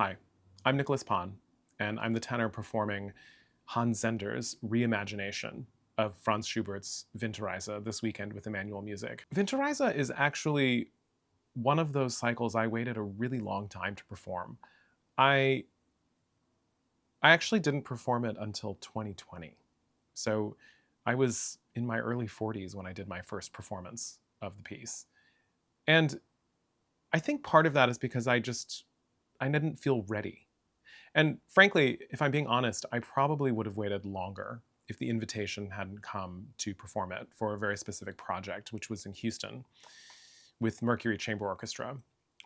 Hi, I'm Nicholas Phan, and I'm the tenor performing Hans Zender's reimagination of Franz Schubert's Winterreise this weekend with Emmanuel Music. Winterreise is actually one of those cycles I waited a really long time to perform. I actually didn't perform it until 2020. So I was in my early 40s when I did my first performance of the piece. And I think part of that is because I didn't feel ready. And frankly, if I'm being honest, I probably would have waited longer if the invitation hadn't come to perform it for a very specific project, which was in Houston with Mercury Chamber Orchestra,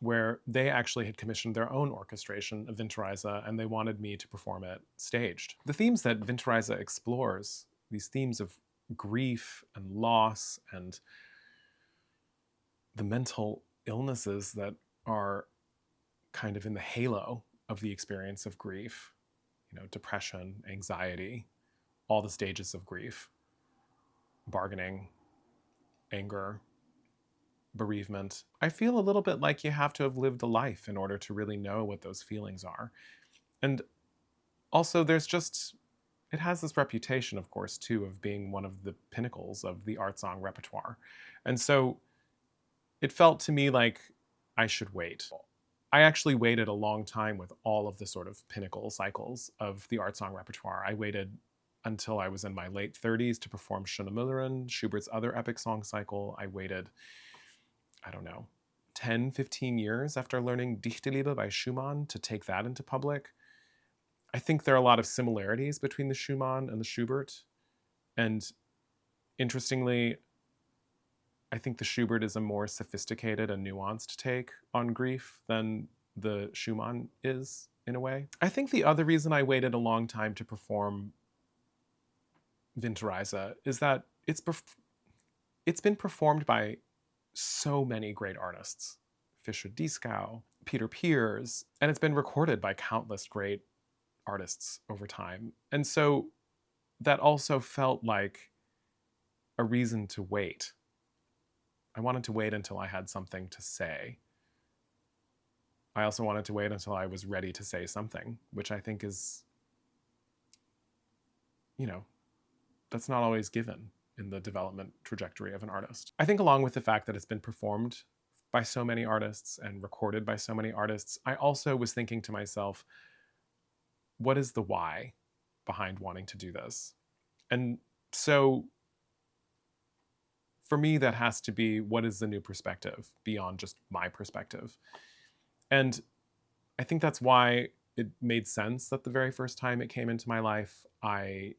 where they actually had commissioned their own orchestration of Winterreise, and they wanted me to perform it staged. The themes that Winterreise explores, these themes of grief and loss and the mental illnesses that are kind of in the halo of the experience of grief, depression, anxiety, all the stages of grief, bargaining, anger, bereavement. I feel a little bit like you have to have lived a life in order to really know what those feelings are. And also it has this reputation, of course, too, of being one of the pinnacles of the art song repertoire. And so it felt to me like I should wait. I actually waited a long time with all of the sort of pinnacle cycles of the art song repertoire. I waited until I was in my late 30s to perform Schöne Müllerin, Schubert's other epic song cycle. I waited, 10, 15 years after learning Dichterliebe by Schumann to take that into public. I think there are a lot of similarities between the Schumann and the Schubert. And interestingly, I think the Schubert is a more sophisticated and nuanced take on grief than the Schumann is, in a way. I think the other reason I waited a long time to perform Winterreise is that it's been performed by so many great artists. Fischer-Dieskau, Peter Pears, and it's been recorded by countless great artists over time. And so that also felt like a reason to wait. I wanted to wait until I had something to say. I also wanted to wait until I was ready to say something, which I think is, that's not always given in the development trajectory of an artist. I think along with the fact that it's been performed by so many artists and recorded by so many artists, I also was thinking to myself, what is the why behind wanting to do this? And so for me, that has to be, what is the new perspective beyond just my perspective? And I think that's why it made sense that the very first time it came into my life, I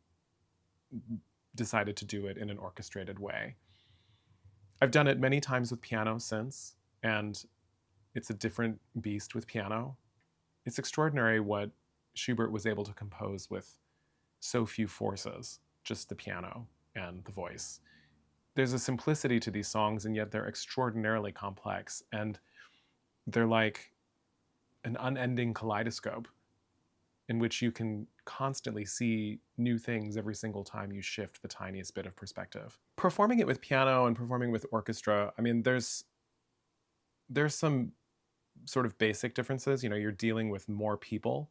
decided to do it in an orchestrated way. I've done it many times with piano since, and it's a different beast with piano. It's extraordinary what Schubert was able to compose with so few forces, just the piano and the voice. There's a simplicity to these songs, and yet they're extraordinarily complex, and they're like an unending kaleidoscope in which you can constantly see new things every single time you shift the tiniest bit of perspective. Performing it with piano and performing with orchestra, there's some sort of basic differences. You're dealing with more people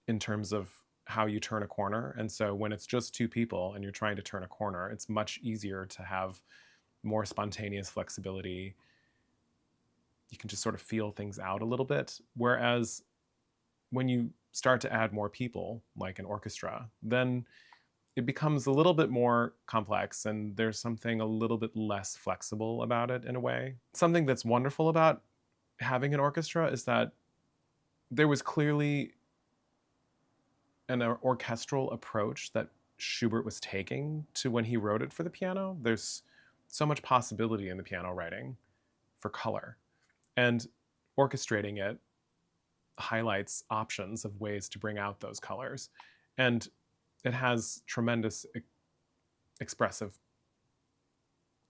in terms of how you turn a corner. And so when it's just two people and you're trying to turn a corner, it's much easier to have more spontaneous flexibility. You can just sort of feel things out a little bit. Whereas when you start to add more people, like an orchestra, then it becomes a little bit more complex and there's something a little bit less flexible about it in a way. Something that's wonderful about having an orchestra is that there was clearly an orchestral approach that Schubert was taking to when he wrote it for the piano. There's so much possibility in the piano writing for color. And orchestrating it highlights options of ways to bring out those colors. And it has tremendous expressive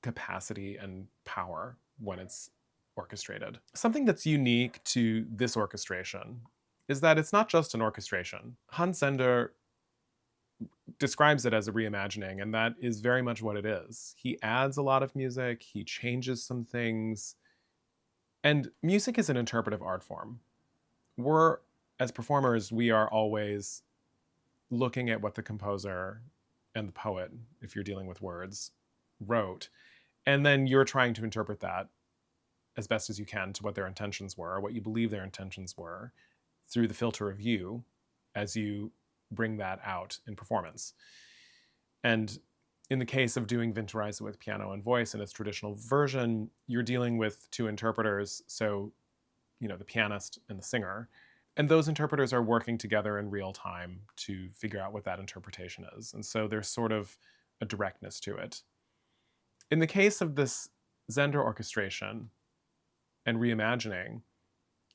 capacity and power when it's orchestrated. Something that's unique to this orchestration is that it's not just an orchestration. Hans Zender describes it as a reimagining, and that is very much what it is. He adds a lot of music, he changes some things, and music is an interpretive art form. we're, as performers, we are always looking at what the composer and the poet, if you're dealing with words, wrote. And then you're trying to interpret that as best as you can to what their intentions were, what you believe their intentions were, through the filter of you as you bring that out in performance. And in the case of doing Winterreise with piano and voice in its traditional version, you're dealing with two interpreters, so, the pianist and the singer. And those interpreters are working together in real time to figure out what that interpretation is. And so there's sort of a directness to it. In the case of this Zender orchestration and reimagining,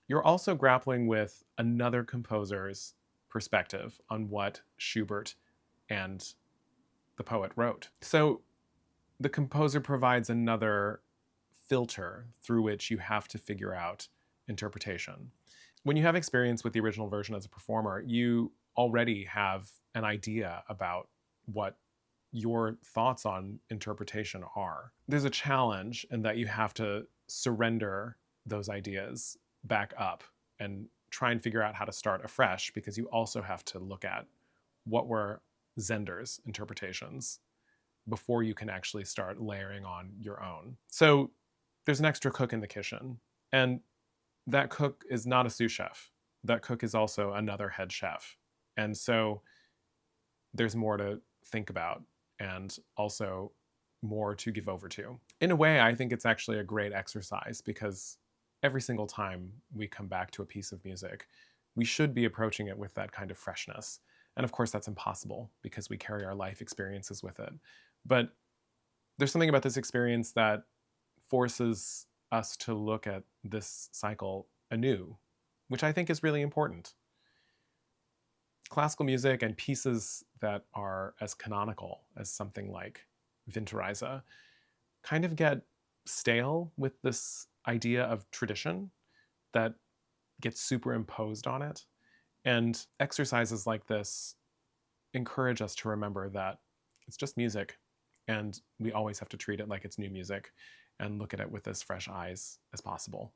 you're also grappling with another composer's perspective on what Schubert and the poet wrote. So the composer provides another filter through which you have to figure out interpretation. When you have experience with the original version as a performer, you already have an idea about what your thoughts on interpretation are. There's a challenge in that you have to surrender those ideas back up and try and figure out how to start afresh, because you also have to look at what were Zender's interpretations before you can actually start layering on your own. So there's an extra cook in the kitchen, and that cook is not a sous chef. That cook is also another head chef. And so there's more to think about and also more to give over to. In a way, I think it's actually a great exercise, because every single time we come back to a piece of music, we should be approaching it with that kind of freshness. And of course, that's impossible because we carry our life experiences with it. But there's something about this experience that forces us to look at this cycle anew, which I think is really important. Classical music and pieces that are as canonical as something like Winterreise kind of get stale with this idea of tradition that gets superimposed on it. And exercises like this encourage us to remember that it's just music, and we always have to treat it like it's new music and look at it with as fresh eyes as possible.